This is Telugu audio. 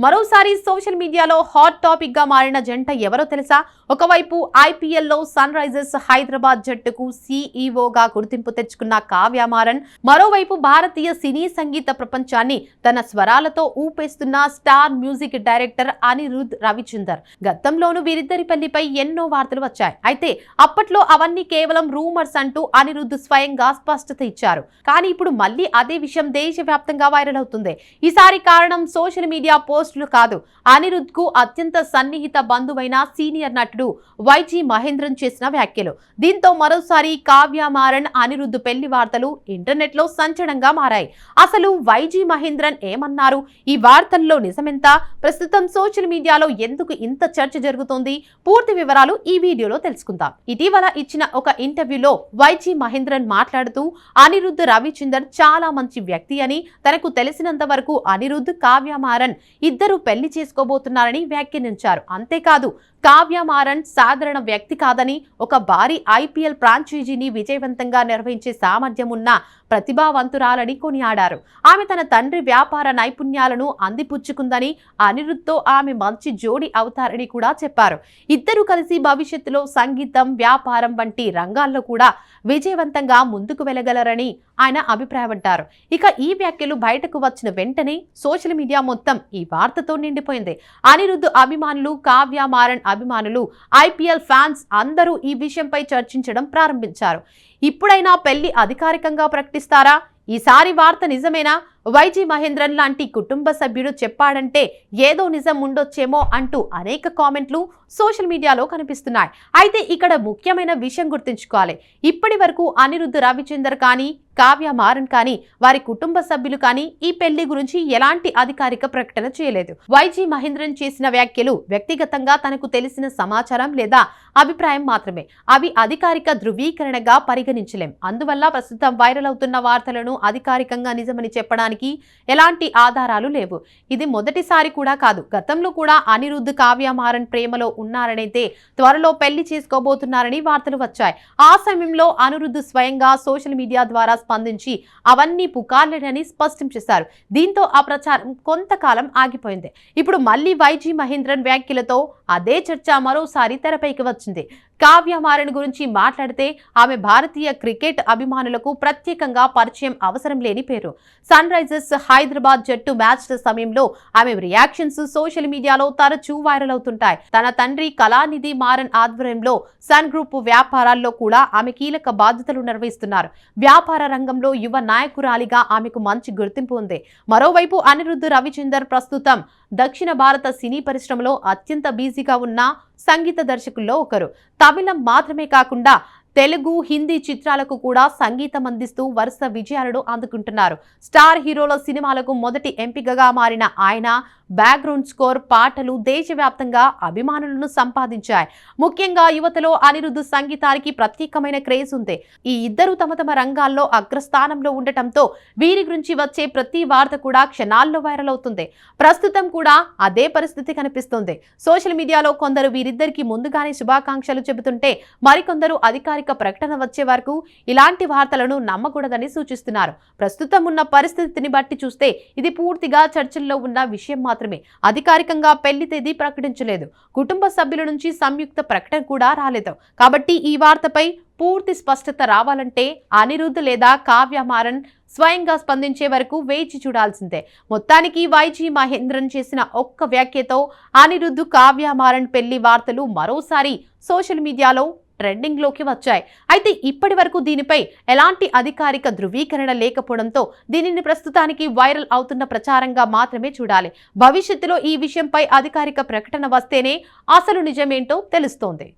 మరోసారి సోషల్ మీడియాలో హాట్ టాపిక్ గా మారిన జంట ఎవరో తెలుసా? ఒకవైపు ఐపీఎల్ లో సన్ రైజర్స్ హైదరాబాద్ జట్టుకు సీఈఓగా గుర్తింపు తెచ్చుకున్న కావ్య మారన్, మరోవైపు భారతీయ సినీ సంగీత ప్రపంచాన్ని తన స్వరాలతో ఊపేస్తున్న star music director Anirudh Ravichander. గతంలోనూ వీరిద్దరి పెళ్లిపై ఎన్నో వార్తలు వచ్చాయి. అయితే అప్పట్లో అవన్నీ కేవలం రూమర్స్ అంటూ అనిరుద్ స్వయంగా స్పష్టత ఇచ్చారు. కానీ ఇప్పుడు మళ్ళీ అదే విషయం దేశవ్యాప్తంగా వైరల్ అవుతుంది. ఈసారి కారణం సోషల్ మీడియా పోస్టులు కాదు, అనిరుద్ కు అత్యంత సన్నిహిత బంధువైన సీనియర్ నటుడు వైజీ మహేంద్రన్ చేసిన వ్యాఖ్యలు. దీంతో మరోసారి కావ్య మారన్ అనిరుద్ పెళ్లి వార్తలు ఇంటర్నెట్ లో సంచలనంగా మారాయి. అసలు వైజీ మహేంద్రన్ ఏమన్నారు? ఈ వార్తల్లో నిజమెంత? ప్రస్తుతం సోషల్ మీడియాలో ఎందుకు ఇంత చర్చ జరుగుతోంది? పూర్తి వివరాలు ఈ వీడియోలో తెలుసుకుందాం. ఇటీవల ఇచ్చిన ఒక ఇంటర్వ్యూలో వైజీ మహేంద్రన్ మాట్లాడుతూ అనిరుద్ రవిచందర్ చాలా మంచి వ్యక్తి అని, తనకు తెలిసినంత వరకు అనిరుద్ కావ్య మారన్ ఇద్దరు పెళ్లి చేసుకోబోతున్నారని వ్యాఖ్యానించారు. అంతేకాదు కావ్య మారన్ సాధారణ వ్యక్తి కాదని, ఒక భారీ ఐపీఎల్ ఫ్రాంచైజీని విజయవంతంగా నిర్వహించే సామర్థ్యం ఉన్న ప్రతిభావంతురాలని కొనియాడారు. ఆమె తన తండ్రి వ్యాపార నైపుణ్యాలను అందిపుచ్చుకుందని, అనిరుద్తో ఆమె మంచి జోడి అవుతారని కూడా చెప్పారు. ఇద్దరు కలిసి భవిష్యత్తులో సంగీతం, వ్యాపారం వంటి రంగాల్లో కూడా విజయవంతంగా ముందుకు వెళ్లగలరని ఆయన అభిప్రాయపడ్డారు. ఇక ఈ వ్యాఖ్యలు బయటకు వచ్చిన వెంటనే సోషల్ మీడియా మొత్తం ఈ వార్తతో నిండిపోయింది. అనిరుద్ అభిమానులు, కావ్య మారన్ అభిమానులు, ఐపీఎల్ ఫ్యాన్స్ అందరూ ఈ విషయంపై చర్చించడం ప్రారంభించారు. ఇప్పుడైనా పెళ్లి అధికారికంగా ప్రకటిస్తారా? ఈసారి వార్త నిజమేనా? వైజీ మహేంద్రన్ లాంటి కుటుంబ సభ్యుడు చెప్పాడంటే ఏదో నిజం ఉండొచ్చేమో అంటూ అనేక కామెంట్లు సోషల్ మీడియాలో కనిపిస్తున్నాయి. అయితే ఇక్కడ ముఖ్యమైన విషయం గుర్తుంచుకోవాలి. ఇప్పటి వరకు అనిరుద్ రవిచందర్ కానీ, కావ్య మారన్ కానీ, వారి కుటుంబ సభ్యులు కానీ ఈ పెళ్లి గురించి ఎలాంటి అధికారిక ప్రకటన చేయలేదు. వైజీ మహేంద్రన్ చేసిన వ్యాఖ్యలు వ్యక్తిగతంగా తనకు తెలిసిన సమాచారం లేదా అభిప్రాయం మాత్రమే. అవి అధికారిక ధృవీకరణగా పరిగణించలేం. అందువల్ల ప్రస్తుతం వైరల్ అవుతున్న వార్తలను అధికారికంగా నిజమని చెప్పడానికి ఎలాంటి ఆధారాలు లేవు. ఇది మొదటిసారి కూడా కాదు. గతంలో కూడా అనిరుద్ కావ్య మారన్ ప్రేమలో ఉన్నారనైతే త్వరలో పెళ్లి చేసుకోబోతున్నారని వార్తలు వచ్చాయి. ఆ సమయంలో అనిరుద్ స్వయంగా సోషల్ మీడియా ద్వారా స్పందించి అవన్నీ పుకార్లేనని స్పష్టం చేశారు. దీంతో ఆ ప్రచారం కొంతకాలం ఆగిపోయింది. ఇప్పుడు మళ్లీ వైజీ మహేంద్రన్ వ్యాఖ్యలతో అదే చర్చ మరోసారి తెరపైకి వచ్చింది. కావ్య మారన్ గురించి మాట్లాడితే ఆమె భారతీయ క్రికెట్ అభిమానులకు ప్రత్యేకంగా పరిచయం అవసరం లేని పేరు. సన్ రైజర్స్ హైదరాబాద్ జట్టు మ్యాచ్ల సమయంలో ఆమె రియాక్షన్స్ సోషల్ మీడియాలో తరచూ వైరల్ అవుతుంటాయి. తన తండ్రి కళానిధి మారన్ ఆధ్వర్యంలో సన్ గ్రూప్ వ్యాపారాల్లో కూడా ఆమె కీలక బాధ్యతలు నిర్వహిస్తున్నారు. వ్యాపార రంగంలో యువ నాయకురాలిగా ఆమెకు మంచి గుర్తింపు ఉంది. మరోవైపు అనిరుద్ రవిచందర్ ప్రస్తుతం దక్షిణ భారత సినీ పరిశ్రమలో అత్యంత బిజీగా ఉన్న సంగీత దర్శకుల్లో ఒకరు. తమిళం మాత్రమే కాకుండా తెలుగు, హిందీ చిత్రాలకు కూడా సంగీతం అందిస్తూ వరుస విజయాలను అందుకుంటున్నారు. స్టార్ హీరోల సినిమాలకు మొదటి ఎంపికగా మారిన ఆయన బ్యాక్గ్రౌండ్ స్కోర్, పాటలు దేశవ్యాప్తంగా అభిమానులను సంపాదించాయి. ముఖ్యంగా యువతలో అనిరుద్ సంగీతానికి ప్రత్యేకమైన క్రేజ్ ఉంది. ఈ ఇద్దరు తమ తమ రంగాల్లో అగ్రస్థానంలో ఉండటంతో వీరి గురించి వచ్చే ప్రతి వార్త కూడా క్షణాల్లో వైరల్ అవుతుంది. ప్రస్తుతం కూడా అదే పరిస్థితి కనిపిస్తుంది. సోషల్ మీడియాలో కొందరు వీరిద్దరికి ముందుగానే శుభాకాంక్షలు చెబుతుంటే, మరికొందరు అధికారిక ప్రకటన వచ్చే వరకు ఇలాంటి వార్తలను నమ్మకూడదని సూచిస్తున్నారు. ప్రస్తుతం ఉన్న పరిస్థితిని బట్టి చూస్తే ఇది పూర్తిగా చర్చల్లో ఉన్న విషయం మాత్రమే. అధికారికంగా పెళ్లి తేదీ ప్రకటించలేదు. కుటుంబ సభ్యుల నుంచి సంయుక్త ప్రకటన కూడా రాలేదు. కాబట్టి ఈ వార్తపై పూర్తి స్పష్టత రావాలంటే అనిరుద్ లేదా కావ్య మారన్ స్వయంగా స్పందించే వరకు వేచి చూడాల్సిందే. మొత్తానికి వైజీ మహేంద్రన్ చేసిన ఒక్క వ్యాఖ్యతో అనిరుద్ కావ్య మారన్ పెళ్లి వార్తలు మరోసారి సోషల్ మీడియాలో ట్రెండింగ్ లోకి వచ్చాయి. అయితే ఇప్పటి వరకు దీనిపై ఎలాంటి అధికారిక ధృవీకరణ లేకపోవడంతో దీనిని ప్రస్తుతానికి వైరల్ అవుతున్న ప్రచారంగా మాత్రమే చూడాలి. భవిష్యత్తులో ఈ విషయంపై అధికారిక ప్రకటన వస్తేనే అసలు నిజమేంటో తెలుస్తోంది.